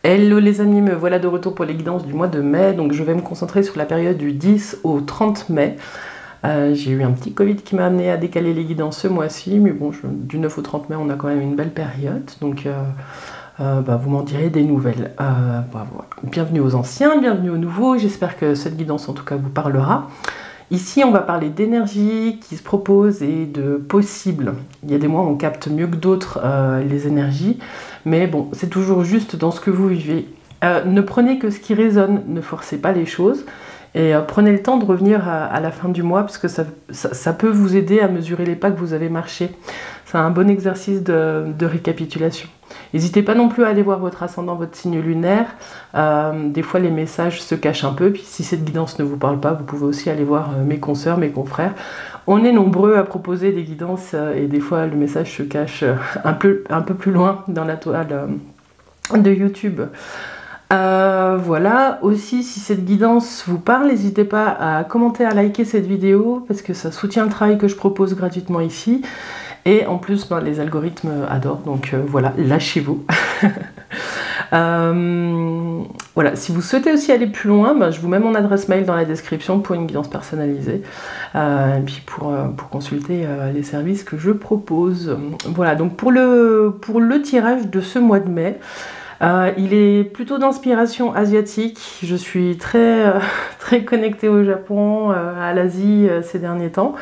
Hello les amis, me voilà de retour pour les guidances du mois de mai. Donc je vais me concentrer sur la période du 10 au 30 mai. J'ai eu un petit Covid qui m'a amené à décaler les guidances ce mois-ci, mais bon, du 9 au 30 mai, on a quand même une belle période. Donc vous m'en direz des nouvelles. Voilà. Bienvenue aux anciens, bienvenue aux nouveaux. J'espère que cette guidance en tout cas vous parlera. Ici, on va parler d'énergie qui se propose et de possible. Il y a des mois où on capte mieux que d'autres les énergies, mais bon, c'est toujours juste dans ce que vous vivez. Ne prenez que ce qui résonne, ne forcez pas les choses, et prenez le temps de revenir à la fin du mois, parce que ça peut vous aider à mesurer les pas que vous avez marchés. C'est un bon exercice de récapitulation. N'hésitez pas non plus à aller voir votre ascendant, votre signe lunaire. Des fois, les messages se cachent un peu. Puis si cette guidance ne vous parle pas, vous pouvez aussi aller voir mes consoeurs, mes confrères. On est nombreux à proposer des guidances et des fois, le message se cache un peu plus loin dans la toile de YouTube. Voilà, aussi si cette guidance vous parle, n'hésitez pas à commenter, à liker cette vidéo parce que ça soutient le travail que je propose gratuitement ici. Et en plus, les algorithmes adorent, donc voilà, lâchez-vous. Voilà, si vous souhaitez aussi aller plus loin, je vous mets mon adresse mail dans la description pour une guidance personnalisée. Et puis pour consulter les services que je propose. Voilà, donc pour le tirage de ce mois de mai, il est plutôt d'inspiration asiatique. Je suis très connectée au Japon, à l'Asie ces derniers temps.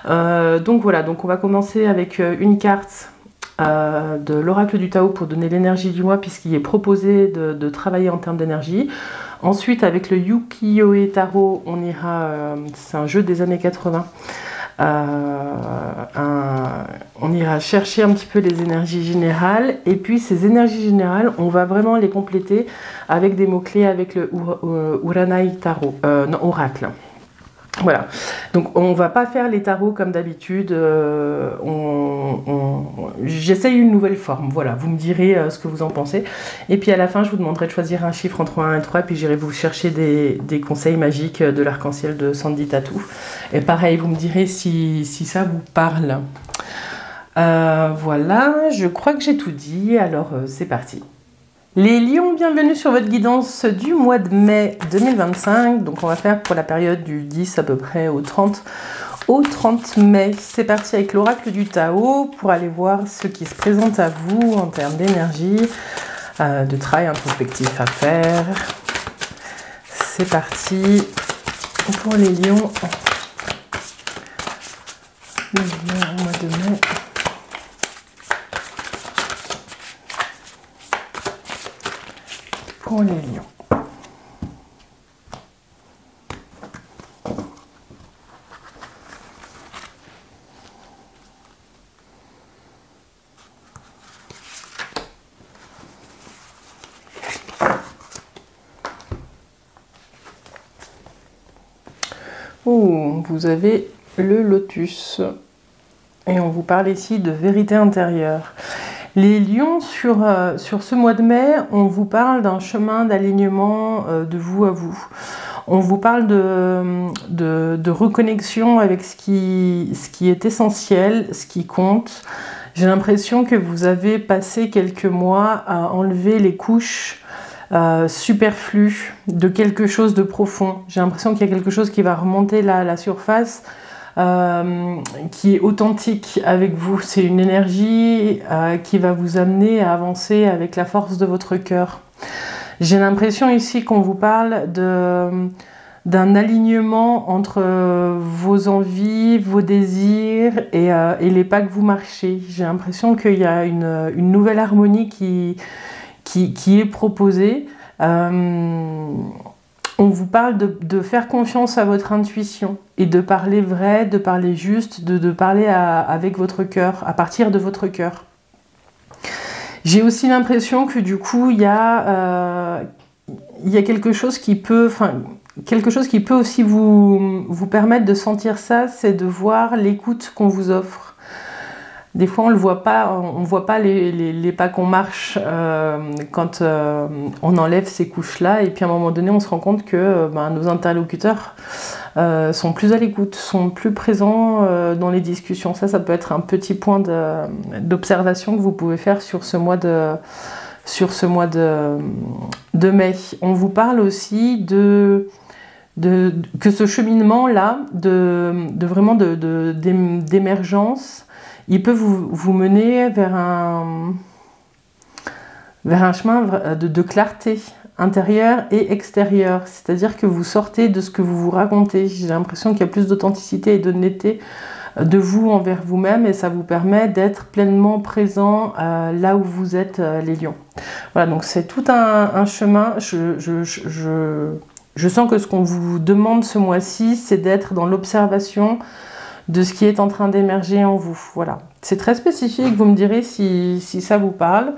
Donc voilà, donc on va commencer avec une carte de l'oracle du Tao pour donner l'énergie du mois puisqu'il est proposé de travailler en termes d'énergie. Ensuite avec le Ukiyo-e Tarot, on ira, c'est un jeu des années 80. On ira chercher un petit peu les énergies générales et puis ces énergies générales on va vraiment les compléter avec des mots-clés avec le Uranai Tarot, non, oracle. Voilà, donc on va pas faire les tarots comme d'habitude, j'essaye une nouvelle forme, voilà, vous me direz ce que vous en pensez. Et puis à la fin, je vous demanderai de choisir un chiffre entre 1 et 3, puis j'irai vous chercher des conseils magiques de l'arc-en-ciel de Sandy Tattoo. Et pareil, vous me direz si ça vous parle. Voilà, je crois que j'ai tout dit, alors c'est parti. Les lions, bienvenue sur votre guidance du mois de mai 2025. Donc on va faire pour la période du 10 à peu près au 30 mai. C'est parti avec l'oracle du Tao pour aller voir ce qui se présente à vous en termes d'énergie, de travail introspectif à faire. C'est parti pour les lions. Les lions au mois de mai. Pour les lions. Oh, vous avez le lotus. Et on vous parle ici de vérité intérieure. Les lions, sur ce mois de mai, on vous parle d'un chemin d'alignement de vous à vous. On vous parle de reconnexion avec ce qui est essentiel, ce qui compte. J'ai l'impression que vous avez passé quelques mois à enlever les couches superflues de quelque chose de profond. J'ai l'impression qu'il y a quelque chose qui va remonter là à la surface. Qui est authentique avec vous. C'est une énergie qui va vous amener à avancer avec la force de votre cœur. J'ai l'impression ici qu'on vous parle d'un alignement entre vos envies, vos désirs et les pas que vous marchez. J'ai l'impression qu'il y a une nouvelle harmonie qui est proposée. On vous parle de faire confiance à votre intuition et de parler vrai, de parler juste, de parler avec votre cœur, à partir de votre cœur. J'ai aussi l'impression que du coup, il y a quelque chose qui peut aussi vous permettre de sentir ça, c'est de voir l'écoute qu'on vous offre. Des fois, on ne voit pas les pas qu'on marche quand on enlève ces couches-là. Et puis, à un moment donné, on se rend compte que nos interlocuteurs sont plus à l'écoute, sont plus présents dans les discussions. Ça peut être un petit point d'observation que vous pouvez faire sur ce mois de sur ce mois de mai. On vous parle aussi que ce cheminement-là, vraiment d'émergence, il peut vous mener vers un chemin de clarté intérieure et extérieure. C'est-à-dire que vous sortez de ce que vous vous racontez. J'ai l'impression qu'il y a plus d'authenticité et d'honnêteté de vous envers vous-même, et ça vous permet d'être pleinement présent là où vous êtes, les lions. Voilà, donc c'est tout un chemin. Je sens que ce qu'on vous demande ce mois-ci, c'est d'être dans l'observation de ce qui est en train d'émerger en vous. Voilà, c'est très spécifique, vous me direz si ça vous parle.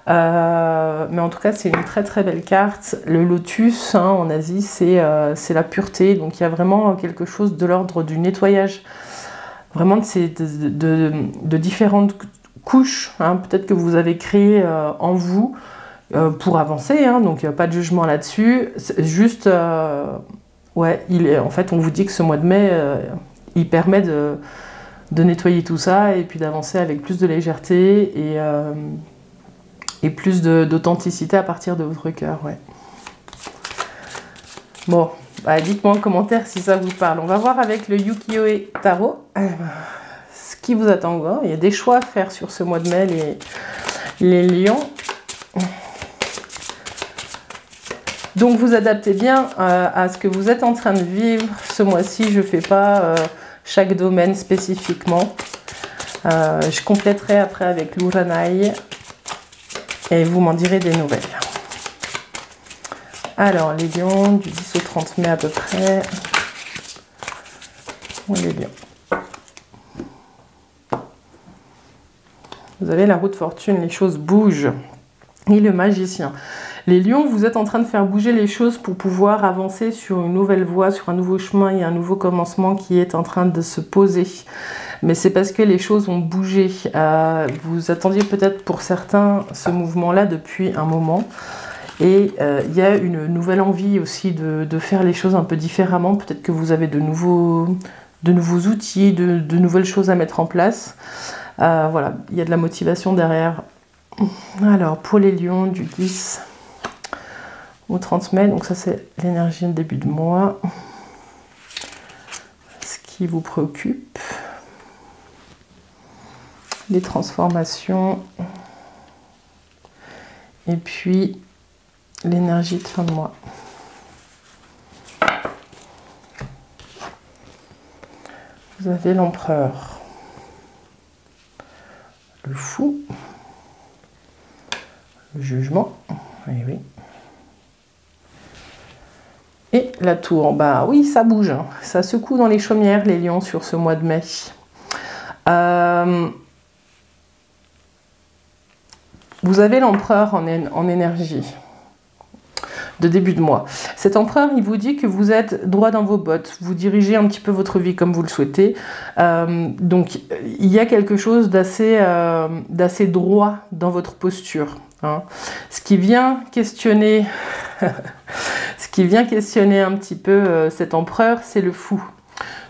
Mais en tout cas, c'est une très très belle carte. Le lotus, hein, en Asie, c'est la pureté. Donc il y a vraiment quelque chose de l'ordre du nettoyage, vraiment de différentes couches, hein, peut-être que vous avez créé en vous pour avancer, hein, donc il n'y a pas de jugement là-dessus. Juste, ouais, en fait, on vous dit que ce mois de mai, il permet de nettoyer tout ça et puis d'avancer avec plus de légèreté et plus d'authenticité à partir de votre cœur. Ouais. Bon, bah, dites-moi en commentaire si ça vous parle. On va voir avec le Ukiyo-e Tarot ce qui vous attend. Hein. Il y a des choix à faire sur ce mois de mai, les lions. Donc vous adaptez bien à ce que vous êtes en train de vivre ce mois-ci. Je ne fais pas chaque domaine spécifiquement. Je compléterai après avec l'Uranai et vous m'en direz des nouvelles. Alors, les lions, du 10 au 30 mai à peu près. Oui, les lions. Vous avez la roue de fortune, les choses bougent. Et le magicien. Les lions, vous êtes en train de faire bouger les choses pour pouvoir avancer sur une nouvelle voie, sur un nouveau chemin. Il y a un nouveau commencement qui est en train de se poser. Mais c'est parce que les choses ont bougé. Vous attendiez peut-être pour certains ce mouvement-là depuis un moment. Et il y a une nouvelle envie aussi de faire les choses un peu différemment. Peut-être que vous avez de nouveaux outils, de nouvelles choses à mettre en place. Voilà, il y a de la motivation derrière. Alors, pour les lions, du 10 au 30 mai, donc ça c'est l'énergie de début de mois. Ce qui vous préoccupe. Les transformations. Et puis, l'énergie de fin de mois. Vous avez l'empereur. Le fou. Le jugement. Oui, oui. Et la tour. Bah oui, ça bouge. Hein. Ça secoue dans les chaumières, les lions, sur ce mois de mai. Vous avez l'empereur en énergie de début de mois. Cet empereur, il vous dit que vous êtes droit dans vos bottes, vous dirigez un petit peu votre vie comme vous le souhaitez. Donc, il y a quelque chose d'assez droit dans votre posture. Hein. Ce qui vient questionner un petit peu cet empereur, c'est le fou.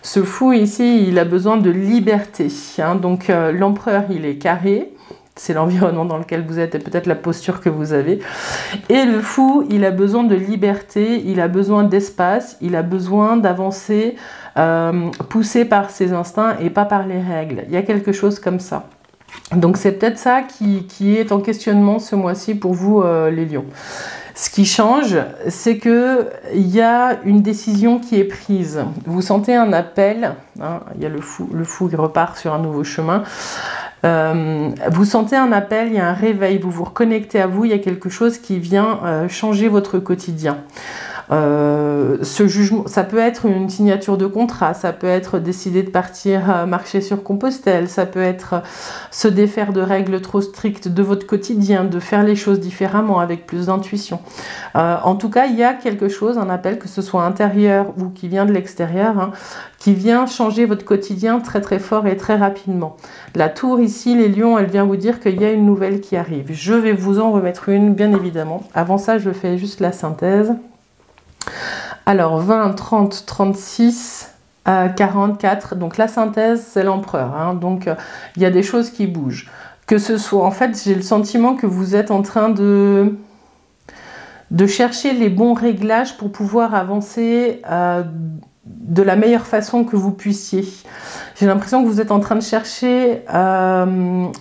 Ce fou ici, il a besoin de liberté. Hein. Donc, l'empereur, il est carré. C'est l'environnement dans lequel vous êtes et peut-être la posture que vous avez. Et le fou, il a besoin de liberté, il a besoin d'espace, il a besoin d'avancer, poussé par ses instincts et pas par les règles. Il y a quelque chose comme ça. Donc c'est peut-être ça qui est en questionnement ce mois-ci pour vous, les lions. Ce qui change, c'est qu'il y a une décision qui est prise. Vous sentez un appel, hein, il y a le fou qui repart sur un nouveau chemin. Vous sentez un appel, il y a un réveil, vous vous reconnectez à vous, il y a quelque chose qui vient changer votre quotidien. Ce jugement, ça peut être une signature de contrat, ça peut être décider de partir marcher sur Compostelle, ça peut être se défaire de règles trop strictes de votre quotidien, de faire les choses différemment avec plus d'intuition. En tout cas, il y a quelque chose, un appel, que ce soit intérieur ou qui vient de l'extérieur, hein, qui vient changer votre quotidien très très fort et très rapidement. La tour ici, les lions, elle vient vous dire qu'il y a une nouvelle qui arrive. Je vais vous en remettre une, bien évidemment. Avant ça, je fais juste la synthèse. Alors 20, 30, 36, 44, donc la synthèse c'est l'empereur, hein, donc il y a des choses qui bougent. Que ce soit, en fait, j'ai le sentiment que vous êtes en train de chercher les bons réglages pour pouvoir avancer de la meilleure façon que vous puissiez. J'ai l'impression que vous êtes en train de chercher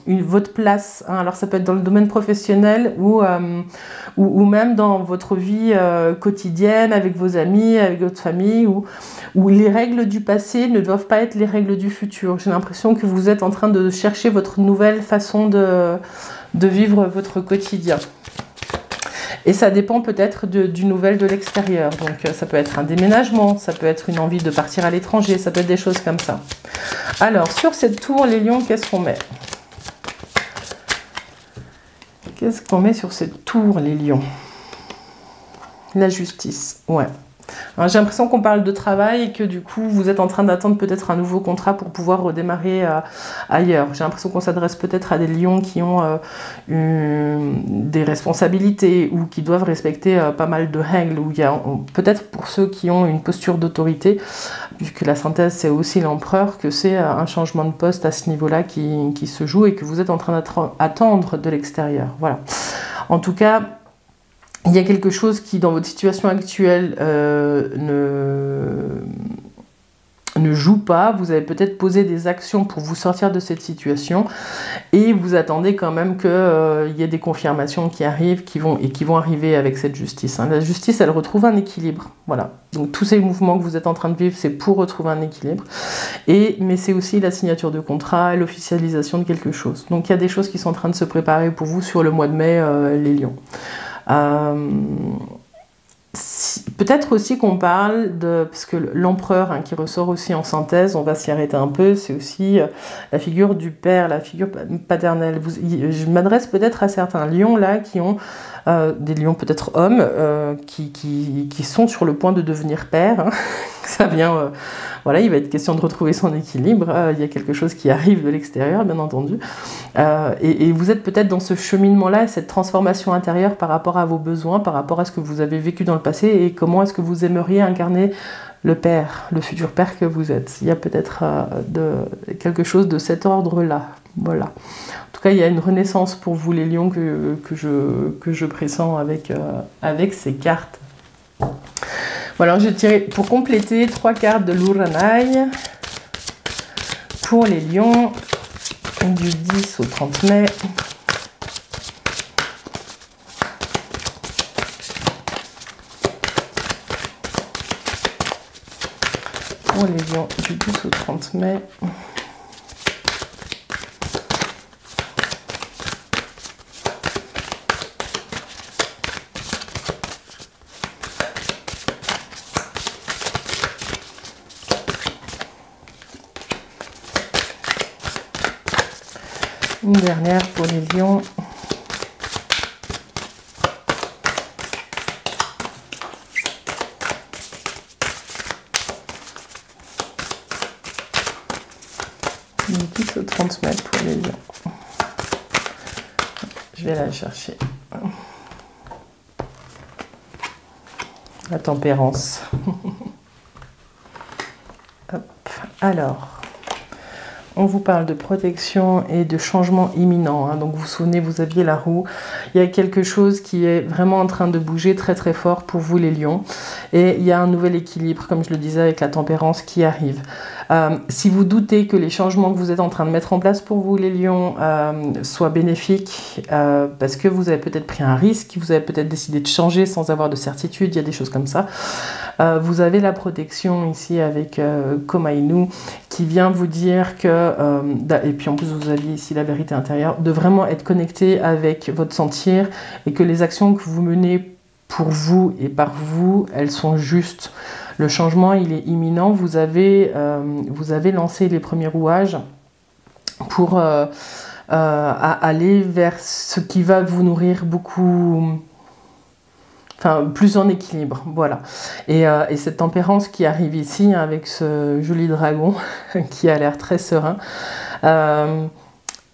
votre place. Hein. Alors ça peut être dans le domaine professionnel ou même dans votre vie quotidienne, avec vos amis, avec votre famille, où les règles du passé ne doivent pas être les règles du futur. J'ai l'impression que vous êtes en train de chercher votre nouvelle façon de vivre votre quotidien. Et ça dépend peut-être du nouvel de l'extérieur. Donc ça peut être un déménagement, ça peut être une envie de partir à l'étranger, ça peut être des choses comme ça. Alors, sur cette tour, les lions, qu'est-ce qu'on met? Qu'est-ce qu'on met sur cette tour, les lions? La justice, ouais. J'ai l'impression qu'on parle de travail et que du coup vous êtes en train d'attendre peut-être un nouveau contrat pour pouvoir redémarrer ailleurs. J'ai l'impression qu'on s'adresse peut-être à des lions qui ont des responsabilités ou qui doivent respecter pas mal de règles. Ou il y a peut-être pour ceux qui ont une posture d'autorité, puisque la synthèse c'est aussi l'empereur, que c'est un changement de poste à ce niveau-là qui se joue et que vous êtes en train d'attendre de l'extérieur. Voilà. En tout cas, il y a quelque chose qui, dans votre situation actuelle, ne joue pas. Vous avez peut-être posé des actions pour vous sortir de cette situation et vous attendez quand même qu'il y ait des confirmations qui arrivent qui vont arriver avec cette justice. Hein. La justice, elle retrouve un équilibre. Voilà. Donc tous ces mouvements que vous êtes en train de vivre, c'est pour retrouver un équilibre. Mais c'est aussi la signature de contrat et l'officialisation de quelque chose. Donc il y a des choses qui sont en train de se préparer pour vous sur le mois de mai, les lions. Peut-être aussi qu'on parle de, parce que l'empereur qui ressort aussi en synthèse, on va s'y arrêter un peu, c'est aussi la figure du père, la figure paternelle. Je m'adresse peut-être à certains lions là qui ont des lions peut-être hommes qui sont sur le point de devenir père. Hein. Ça vient, voilà, il va être question de retrouver son équilibre. Il y a quelque chose qui arrive de l'extérieur, bien entendu. Et vous êtes peut-être dans ce cheminement-là, cette transformation intérieure par rapport à vos besoins, par rapport à ce que vous avez vécu dans le passé et comment est-ce que vous aimeriez incarner le père, le futur père que vous êtes. Il y a peut-être quelque chose de cet ordre-là. Voilà. En tout cas, il y a une renaissance pour vous, les lions, que je pressens avec ces cartes. Voilà, j'ai tiré pour compléter 3 cartes de l'Uranai pour les lions du 10 au 30 mai. Pour les lions du 10 au 30 mai. Une dernière pour les lions. Du 10 au 30 mai pour les lions. Je vais la chercher. La tempérance. Hop. Alors. On vous parle de protection et de changement imminent. Hein. Donc vous vous souvenez, vous aviez la roue. Il y a quelque chose qui est vraiment en train de bouger très très fort pour vous les lions. Et il y a un nouvel équilibre, comme je le disais, avec la tempérance qui arrive. Si vous doutez que les changements que vous êtes en train de mettre en place pour vous les lions soient bénéfiques, parce que vous avez peut-être pris un risque, vous avez peut-être décidé de changer sans avoir de certitude, il y a des choses comme ça. Vous avez la protection ici avec Komainu qui vient vous dire que, et puis en plus vous aviez ici la vérité intérieure, de vraiment être connecté avec votre sentir et que les actions que vous menez pour vous et par vous, elles sont justes. Le changement, il est imminent. Vous avez lancé les premiers rouages pour aller vers ce qui va vous nourrir beaucoup... Enfin, plus en équilibre, voilà. Et cette tempérance qui arrive ici, hein, avec ce joli dragon qui a l'air très serein,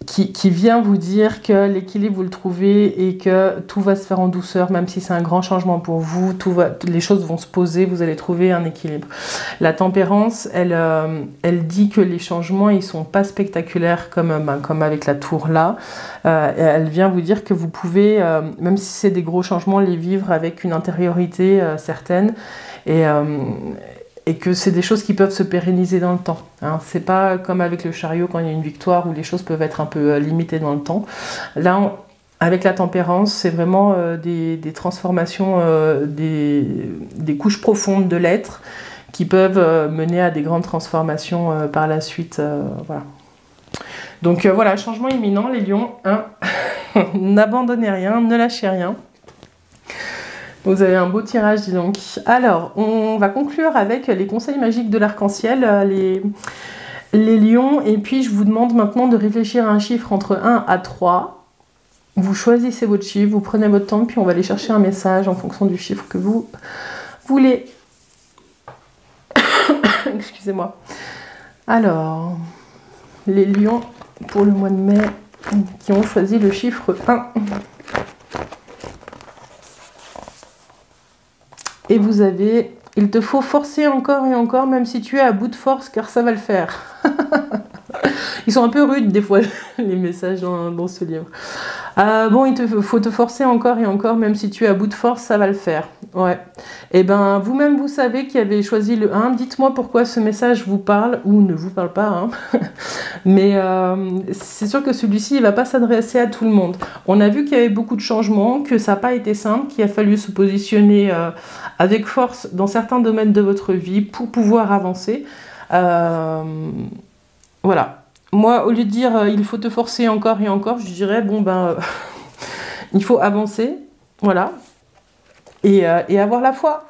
qui vient vous dire que l'équilibre vous le trouvez et que tout va se faire en douceur, même si c'est un grand changement pour vous, les choses vont se poser, vous allez trouver un équilibre. La tempérance, elle dit que les changements, ils sont pas spectaculaires comme avec la tour là. Elle vient vous dire que vous pouvez, même si c'est des gros changements, les vivre avec une intériorité certaine et que c'est des choses qui peuvent se pérenniser dans le temps. Hein. C'est pas comme avec le chariot quand il y a une victoire où les choses peuvent être un peu limitées dans le temps. Là, avec la tempérance, c'est vraiment des transformations, des couches profondes de l'être qui peuvent mener à des grandes transformations par la suite. Voilà. Donc voilà, changement imminent, les lions. Hein. N'abandonnez rien, ne lâchez rien. Vous avez un beau tirage, dis donc. Alors, on va conclure avec les conseils magiques de l'arc-en-ciel, les lions. Et puis, je vous demande maintenant de réfléchir à un chiffre entre 1 à 3. Vous choisissez votre chiffre, vous prenez votre temps, puis on va aller chercher un message en fonction du chiffre que vous voulez. Excusez-moi. Alors, les lions pour le mois de mai qui ont choisi le chiffre 1. Et vous avez, il te faut forcer encore et encore, même si tu es à bout de force, car ça va le faire. Ils sont un peu rudes des fois, les messages dans ce livre. Bon, il te faut te forcer encore et encore, même si tu es à bout de force, ça va le faire. Ouais. Et ben, vous-même, vous savez qui avez choisi le 1. Dites-moi pourquoi ce message vous parle, ou ne vous parle pas. Hein. Mais c'est sûr que celui-ci, il ne va pas s'adresser à tout le monde. On a vu qu'il y avait beaucoup de changements, que ça n'a pas été simple, qu'il a fallu se positionner avec force dans certains domaines de votre vie pour pouvoir avancer. Voilà. Moi, au lieu de dire il faut te forcer encore et encore, je dirais bon ben il faut avancer, voilà, et avoir la foi.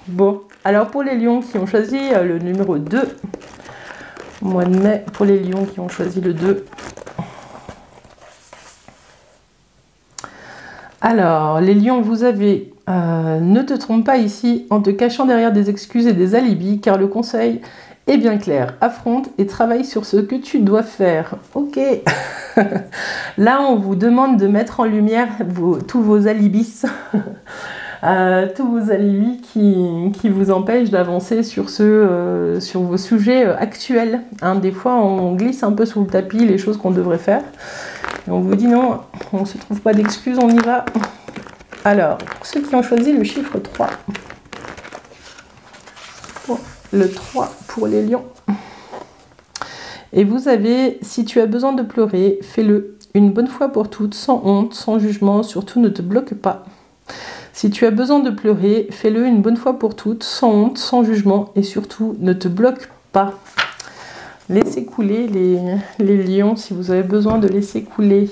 Bon, alors pour les lions qui ont choisi le numéro 2, mois de mai, pour les lions qui ont choisi le 2. Alors, les lions, vous avez ne te trompe pas ici en te cachant derrière des excuses et des alibis, car le conseil est bien clair. Affronte et travaille sur ce que tu dois faire. Ok. Là, on vous demande de mettre en lumière tous vos alibis. Tous vos alibis qui vous empêchent d'avancer sur vos sujets actuels. Hein, des fois, on glisse un peu sous le tapis les choses qu'on devrait faire. Et on vous dit non, on ne se trouve pas d'excuses, on y va. Alors, pour ceux qui ont choisi le chiffre 3. Le 3 pour les lions. Et vous avez, si tu as besoin de pleurer, fais-le. Une bonne fois pour toutes, sans honte, sans jugement, surtout ne te bloque pas. Si tu as besoin de pleurer, fais-le une bonne fois pour toutes, sans honte, sans jugement, et surtout ne te bloque pas. Laissez couler les lions si vous avez besoin de laisser couler.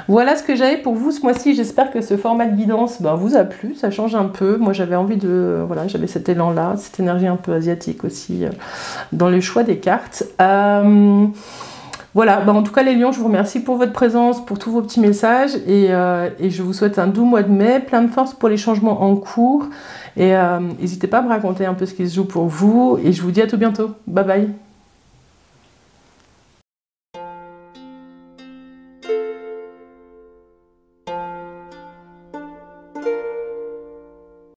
Voilà ce que j'avais pour vous ce mois-ci. J'espère que ce format de guidance vous a plu. Ça change un peu. Moi, j'avais envie de... Voilà, j'avais cet élan-là, cette énergie un peu asiatique aussi dans le choix des cartes. Voilà, en tout cas les lions, je vous remercie pour votre présence, pour tous vos petits messages. Et je vous souhaite un doux mois de mai, plein de force pour les changements en cours. Et n'hésitez pas à me raconter un peu ce qui se joue pour vous. Et je vous dis à tout bientôt. Bye bye.